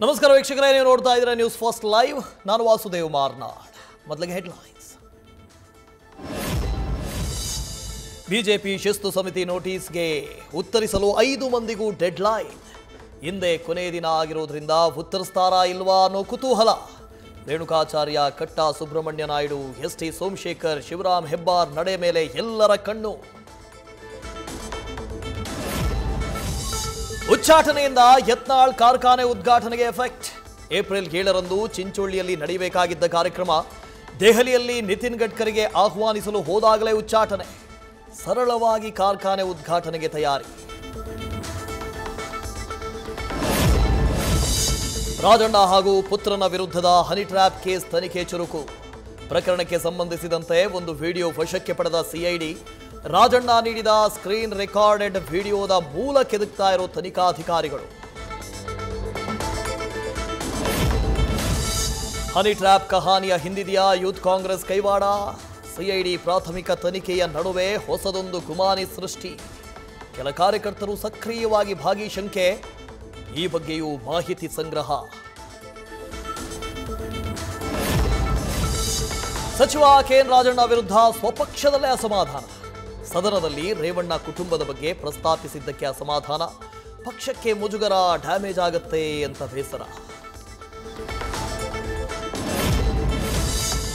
ನಮಸ್ಕಾರ ವೀಕ್ಷಕರೇ, ನೀವು ನೋಡ್ತಾ ಇದ್ದೀರಾ ನ್ಯೂಸ್ ಫಸ್ಟ್ ಲೈವ್. ನಾನು ವಾಸುದೇವ್ ಮಾರ್ನಾಡ್. ಮೊದಲಿಗೆ ಹೆಡ್ಲೈನ್ಸ್. ಬಿಜೆಪಿ ಶಿಸ್ತು ಸಮಿತಿ ನೋಟಿಸ್ಗೆ ಉತ್ತರಿಸಲು 5 ಮಂದಿಗೂ ಡೆಡ್ಲೈನ್. ಹಿಂದೆ ಕೊನೆ ದಿನ ಆಗಿರೋದ್ರಿಂದ ಉತ್ತರಿಸ್ತಾರಾ ಇಲ್ವಾ ಅನ್ನೋ ಕುತೂಹಲ. ರೇಣುಕಾಚಾರ್ಯ, ಕಟ್ಟಾ ಸುಬ್ರಹ್ಮಣ್ಯ ನಾಯ್ಡು, ಎಸ್.ಟಿ. ಸೋಮಶೇಖರ್, ಶಿವರಾಮ್ ಹೆಬ್ಬಾರ್ ನಡೆ ಮೇಲೆ ಎಲ್ಲರ ಕಣ್ಣು. ಉಚ್ಚಾಟನೆಯಿಂದ ಯತ್ನಾಳ್ ಕಾರ್ಖಾನೆ ಉದ್ಘಾಟನೆಗೆ ಎಫೆಕ್ಟ್. ಏಪ್ರಿಲ್ 7ರಂದು ಚಿಂಚೋಳಿಯಲ್ಲಿ ನಡೆಯಬೇಕಾಗಿದ್ದ ಕಾರ್ಯಕ್ರಮ ದೆಹಲಿಯಲ್ಲಿ ನಿತಿನ್ ಗಡ್ಕರಿಗೆ ಆಹ್ವಾನಿಸಲು ಹೋದಾಗಲೇ ಉಚ್ಚಾಟನೆ. ಸರಳವಾಗಿ ಕಾರ್ಖಾನೆ ಉದ್ಘಾಟನೆಗೆ ತಯಾರಿ. ರಾಜಣ್ಣ ಹಾಗೂ ಪುತ್ರನ ವಿರುದ್ಧದ ಹನಿ ಟ್ರ್ಯಾಪ್ ಕೇಸ್ ತನಿಖೆ ಚುರುಕು. ಪ್ರಕರಣಕ್ಕೆ ಸಂಬಂಧಿಸಿದಂತೆ ಒಂದು ವಿಡಿಯೋ ವಶಕ್ಕೆ ಪಡೆದ ಸಿಐಡಿ. ರಾಜಣ್ಣ ನೀಡಿದ ಸ್ಕ್ರೀನ್ ರೆಕಾರ್ಡೆಡ್ ವಿಡಿಯೋದ ಮೂಲ ಕೆದಕ್ತಾ ಇರೋ ತನಿಖಾಧಿಕಾರಿಗಳು. ಹನಿ ಟ್ರ್ಯಾಪ್ ಕಹಾನಿಯ ಹಿಂದಿದೆಯಾ ಯೂತ್ ಕಾಂಗ್ರೆಸ್ ಕೈವಾಡ? ಸಿಐಡಿ ಪ್ರಾಥಮಿಕ ತನಿಖೆಯ ನಡುವೆ ಹೊಸದೊಂದು ಗುಮಾನಿ ಸೃಷ್ಟಿ. ಕೆಲ ಕಾರ್ಯಕರ್ತರು ಸಕ್ರಿಯವಾಗಿ ಭಾಗಿ ಶಂಕೆ. ಈ ಬಗ್ಗೆಯೂ ಮಾಹಿತಿ ಸಂಗ್ರಹ. ಸಚಿವ ಕೆಎನ್ ರಾಜಣ್ಣ ವಿರುದ್ಧ ಸ್ವಪಕ್ಷದಲ್ಲೇ ಅಸಮಾಧಾನ. ಸದನದಲ್ಲಿ ರೇವಣ್ಣ ಕುಟುಂಬದ ಬಗ್ಗೆ ಪ್ರಸ್ತಾಪಿಸಿದ್ದಕ್ಕೆ ಅಸಮಾಧಾನ. ಪಕ್ಷಕ್ಕೆ ಮುಜುಗರ, ಡ್ಯಾಮೇಜ್ ಆಗತ್ತೆ ಅಂತ ಬೇಸರ.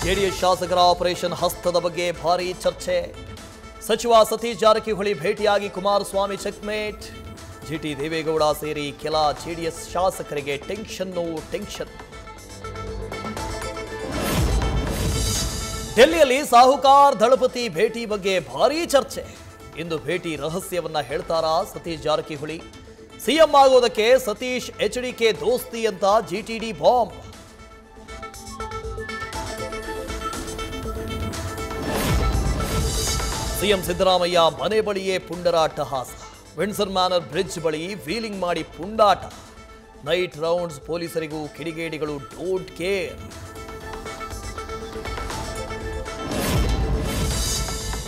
ಜೆಡಿಎಸ್ ಶಾಸಕರ ಆಪರೇಷನ್ ಹಸ್ತದ ಬಗ್ಗೆ ಭಾರೀ ಚರ್ಚೆ. ಸಚಿವ ಸತೀಶ್ ಜಾರಕಿಹೊಳಿ ಭೇಟಿಯಾಗಿ ಕುಮಾರಸ್ವಾಮಿ ಚೆಕ್ಮೇಟ್. ಜಿಟಿ ದೇವೇಗೌಡ ಸೇರಿ ಕೆಲ ಜೆಡಿಎಸ್ ಶಾಸಕರಿಗೆ ಟೆನ್ಷನ್. ಡೆಲ್ಲಿಯಲ್ಲಿ ಸಾಹುಕಾರ್ ದಳಪತಿ ಭೇಟಿ ಬಗ್ಗೆ ಭಾರೀ ಚರ್ಚೆ. ಇಂದು ಭೇಟಿ ರಹಸ್ಯವನ್ನ ಹೇಳ್ತಾರಾ ಸತೀಶ್ ಜಾರಕಿಹೊಳಿ? ಸಿಎಂ ಆಗೋದಕ್ಕೆ ಸತೀಶ್ ಎಚ್ಡಿಕೆ ದೋಸ್ತಿ ಅಂತ ಜಿಟಿಡಿ ಬಾಂಬ್. ಸಿಎಂ ಸಿದ್ದರಾಮಯ್ಯ ಮನೆ ಬಳಿಯೇ ಪುಂಡರ ಅಟ್ಟಹಾಸ. ವಿಂಡ್ಸರ್ ಮ್ಯಾನರ್ ಬ್ರಿಡ್ಜ್ ಬಳಿ ವೀಲಿಂಗ್ ಮಾಡಿ ಪುಂಡಾಟ. ನೈಟ್ ರೌಂಡ್ಸ್, ಪೊಲೀಸರಿಗೂ ಕಿಡಿಗೇಡಿಗಳು ಡೋಂಟ್ ಕೇರ್.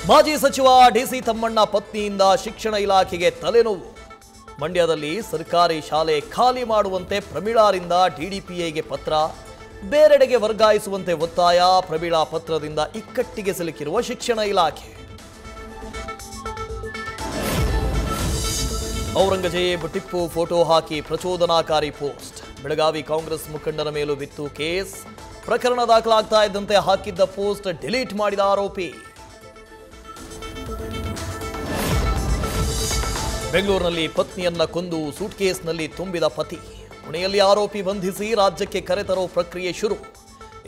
ಮಾಜಿ ಸಚಿವ ಡಿಸಿ ತಮ್ಮಣ್ಣ ಪತ್ನಿಯಿಂದ ಶಿಕ್ಷಣ ಇಲಾಖೆಗೆ ತಲೆನೋವು. ಮಂಡ್ಯದಲ್ಲಿ ಸರ್ಕಾರಿ ಶಾಲೆ ಖಾಲಿ ಮಾಡುವಂತೆ ಪ್ರಮೀಳಾರಿಂದ ಡಿಡಿಪಿಐಗೆ ಪತ್ರ. ಬೇರೆಡೆಗೆ ವರ್ಗಾಯಿಸುವಂತೆ ಒತ್ತಾಯ. ಪ್ರಮೀಳಾ ಪತ್ರದಿಂದ ಇಕ್ಕಟ್ಟಿಗೆ ಸಿಲುಕಿರುವ ಶಿಕ್ಷಣ ಇಲಾಖೆ. ಔರಂಗಜೇಬ್ ಟಿಪ್ಪು ಫೋಟೋ ಹಾಕಿ ಪ್ರಚೋದನಾಕಾರಿ ಪೋಸ್ಟ್. ಬೆಳಗಾವಿ ಕಾಂಗ್ರೆಸ್ ಮುಖಂಡನ ಮೇಲೂ ಬಿತ್ತು ಕೇಸ್. ಪ್ರಕರಣ ದಾಖಲಾಗ್ತಾ ಇದ್ದಂತೆ ಹಾಕಿದ್ದ ಪೋಸ್ಟ್ ಡಿಲೀಟ್ ಮಾಡಿದ ಆರೋಪಿ. ಬೆಂಗಳೂರಿನಲ್ಲಿ ಪತ್ನಿಯನ್ನ ಕೊಂದು ಸೂಟ್ಕೇಸ್ನಲ್ಲಿ ತುಂಬಿದ ಪತಿ. ಪುಣೆಯಲ್ಲಿ ಆರೋಪಿ ಬಂಧಿಸಿ ರಾಜ್ಯಕ್ಕೆ ಕರೆತರೋ ಪ್ರಕ್ರಿಯೆ ಶುರು.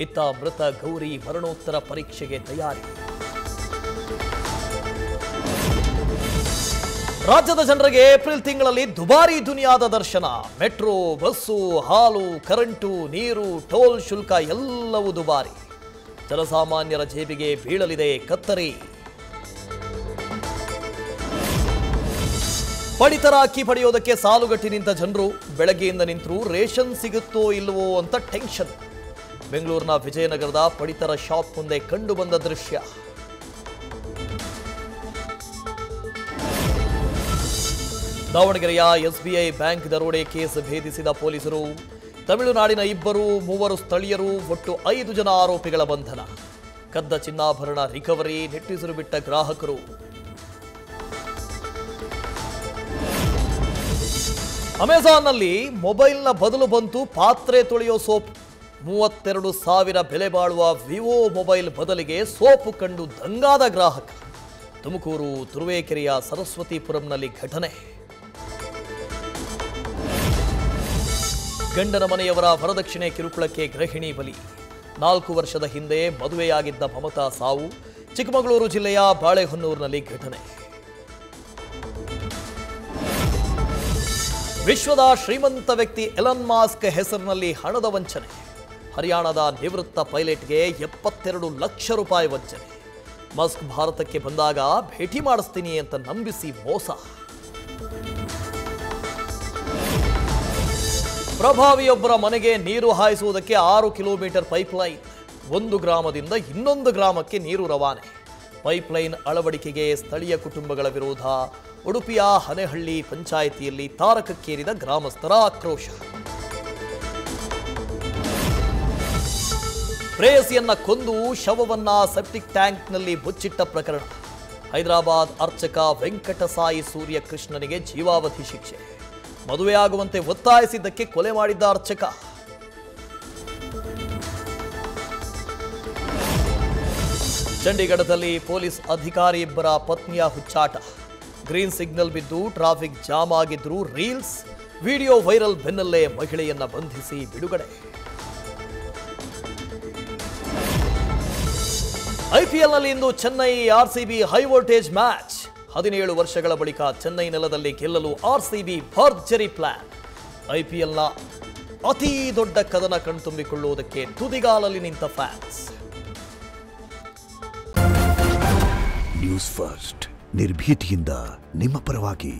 ಇತ್ತ ಮೃತ ಗೌರಿ ಮರಣೋತ್ತರ ಪರೀಕ್ಷೆಗೆ ತಯಾರಿ. ರಾಜ್ಯದ ಜನರಿಗೆ ಏಪ್ರಿಲ್ ತಿಂಗಳಲ್ಲಿ ದುಬಾರಿ ದುನಿಯಾದ ದರ್ಶನ. ಮೆಟ್ರೋ, ಬಸ್ಸು, ಹಾಲು, ಕರೆಂಟು, ನೀರು, ಟೋಲ್ ಶುಲ್ಕ ಎಲ್ಲವೂ ದುಬಾರಿ. ಜನಸಾಮಾನ್ಯರ ಜೇಬಿಗೆ ಬೀಳಲಿದೆ ಕತ್ತರಿ. ಪಡಿತರ ಅಕ್ಕಿ ಪಡೆಯೋದಕ್ಕೆ ಸಾಲುಗಟ್ಟಿ ನಿಂತ ಜನರು. ಬೆಳಗ್ಗೆಯಿಂದ ನಿಂತರೂ ರೇಷನ್ ಸಿಗುತ್ತೋ ಇಲ್ಲವೋ ಅಂತ ಟೆನ್ಷನ್. ಬೆಂಗಳೂರಿನ ವಿಜಯನಗರದ ಪಡಿತರ ಶಾಪ್ ಮುಂದೆ ಕಂಡು ಬಂದ ದೃಶ್ಯ. ದಾವಣಗೆರೆಯ ಎಸ್ಬಿಐ ಬ್ಯಾಂಕ್ ದರೋಡೆ ಕೇಸ್ ಭೇದಿಸಿದ ಪೊಲೀಸರು. ತಮಿಳುನಾಡಿನ 2, 3 ಸ್ಥಳೀಯರು, ಒಟ್ಟು 5 ಜನ ಆರೋಪಿಗಳ ಬಂಧನ. ಕದ್ದ ಚಿನ್ನಾಭರಣ ರಿಕವರಿ, ನಿಟ್ಟುಸಿರು ಬಿಟ್ಟ ಗ್ರಾಹಕರು. ಅಮೆಜಾನ್ನಲ್ಲಿ ಮೊಬೈಲ್ನ ಬದಲು ಬಂತು ಪಾತ್ರೆ ತೊಳೆಯೋ ಸೋಪ್. 32,000 ಬೆಲೆ ಬಾಳುವ ವಿವೋ ಮೊಬೈಲ್ ಬದಲಿಗೆ ಸೋಪು ಕಂಡು ದಂಗಾದ ಗ್ರಾಹಕ. ತುಮಕೂರು ತುರುವೇಕೆರೆಯ ಸರಸ್ವತಿಪುರಂನಲ್ಲಿ ಘಟನೆ. ಗಂಡನ ಮನೆಯವರ ವರದಕ್ಷಿಣೆ ಕಿರುಕುಳಕ್ಕೆ ಗೃಹಿಣಿ ಬಲಿ. 4 ವರ್ಷದ ಹಿಂದೆ ಮದುವೆಯಾಗಿದ್ದ ಮಮತಾ ಸಾವು. ಚಿಕ್ಕಮಗಳೂರು ಜಿಲ್ಲೆಯ ಬಾಳೆಹೊನ್ನೂರಿನಲ್ಲಿ ಘಟನೆ. ವಿಶ್ವದ ಶ್ರೀಮಂತ ವ್ಯಕ್ತಿ ಎಲನ್ ಮಾಸ್ಕ್ ಹೆಸರಿನಲ್ಲಿ ಹಣದ ವಂಚನೆ. ಹರಿಯಾಣದ ನಿವೃತ್ತ ಪೈಲಟ್ಗೆ 72 ಲಕ್ಷ ರೂಪಾಯಿ ವಂಚನೆ. ಮಸ್ಕ್ ಭಾರತಕ್ಕೆ ಬಂದಾಗ ಭೇಟಿ ಮಾಡಿಸ್ತೀನಿ ಅಂತ ನಂಬಿಸಿ ಮೋಸ. ಪ್ರಭಾವಿಯೊಬ್ಬರ ಮನೆಗೆ ನೀರು ಹಾಯಿಸುವುದಕ್ಕೆ 6 ಕಿಲೋಮೀಟರ್ ಪೈಪ್ಲೈನ್. ಒಂದು ಗ್ರಾಮದಿಂದ ಇನ್ನೊಂದು ಗ್ರಾಮಕ್ಕೆ ನೀರು ರವಾನೆ. ಪೈಪ್ಲೈನ್ ಅಳವಡಿಕೆಗೆ ಸ್ಥಳೀಯ ಕುಟುಂಬಗಳ ವಿರೋಧ. ಉಡುಪಿಯ ಹನೆಹಳ್ಳಿ ಪಂಚಾಯಿತಿಯಲ್ಲಿ ತಾರಕಕ್ಕೇರಿದ ಗ್ರಾಮಸ್ಥರ ಆಕ್ರೋಶ. ಪ್ರೇಯಸಿಯನ್ನ ಕೊಂದು ಶವವನ್ನ ಸೆಪ್ಟಿಕ್ ಟ್ಯಾಂಕ್ನಲ್ಲಿ ಮುಚ್ಚಿಟ್ಟ ಪ್ರಕರಣ. ಹೈದರಾಬಾದ್ ಅರ್ಚಕ ವೆಂಕಟಸಾಯಿ ಸೂರ್ಯಕೃಷ್ಣನಿಗೆ ಜೀವಾವಧಿ ಶಿಕ್ಷೆ. ಮದುವೆಯಾಗುವಂತೆ ಒತ್ತಾಯಿಸಿದ್ದಕ್ಕೆ ಕೊಲೆ ಮಾಡಿದ್ದ ಅರ್ಚಕ. ಚಂಡೀಗಢದಲ್ಲಿ ಪೊಲೀಸ್ ಅಧಿಕಾರಿ ಇಬ್ಬರ ಪತ್ನಿಯ ಹುಚ್ಚಾಟ. ಗ್ರೀನ್ ಸಿಗ್ನಲ್ ಬಿದ್ದು ಟ್ರಾಫಿಕ್ ಜಾಮ್ ಆಗಿದ್ರು ರೀಲ್ಸ್ ವಿಡಿಯೋ ವೈರಲ್ ಬೆನ್ನಲ್ಲೇ ಮಹಿಳೆಯನ್ನ ಬಂಧಿಸಿ ಬಿಡುಗಡೆ. ಐಪಿಎಲ್ನಲ್ಲಿ ಇಂದು Chennai RCB high voltage match. 17 ವರ್ಷಗಳ ಬಳಿಕ ಚೆನ್ನೈ ನೆಲದಲ್ಲಿ ಗೆಲ್ಲಲು ಆರ್ಸಿಬಿ ಭರ್ಜರಿ ಪ್ಲಾನ್. ಐಪಿಎಲ್ನ ಅತಿ ದೊಡ್ಡ ಕದನ ಕಣ್ತುಂಬಿಕೊಳ್ಳುವುದಕ್ಕೆ ತುದಿಗಾಲಲ್ಲಿ ನಿಂತ ಫ್ಯಾನ್ಸ್. ನ್ಯೂಸ್ ಫಸ್ಟ್ ನಿರ್ಭೀತಿಯಿಂದ ನಿಮ್ಮ ಪರವಾಗಿ.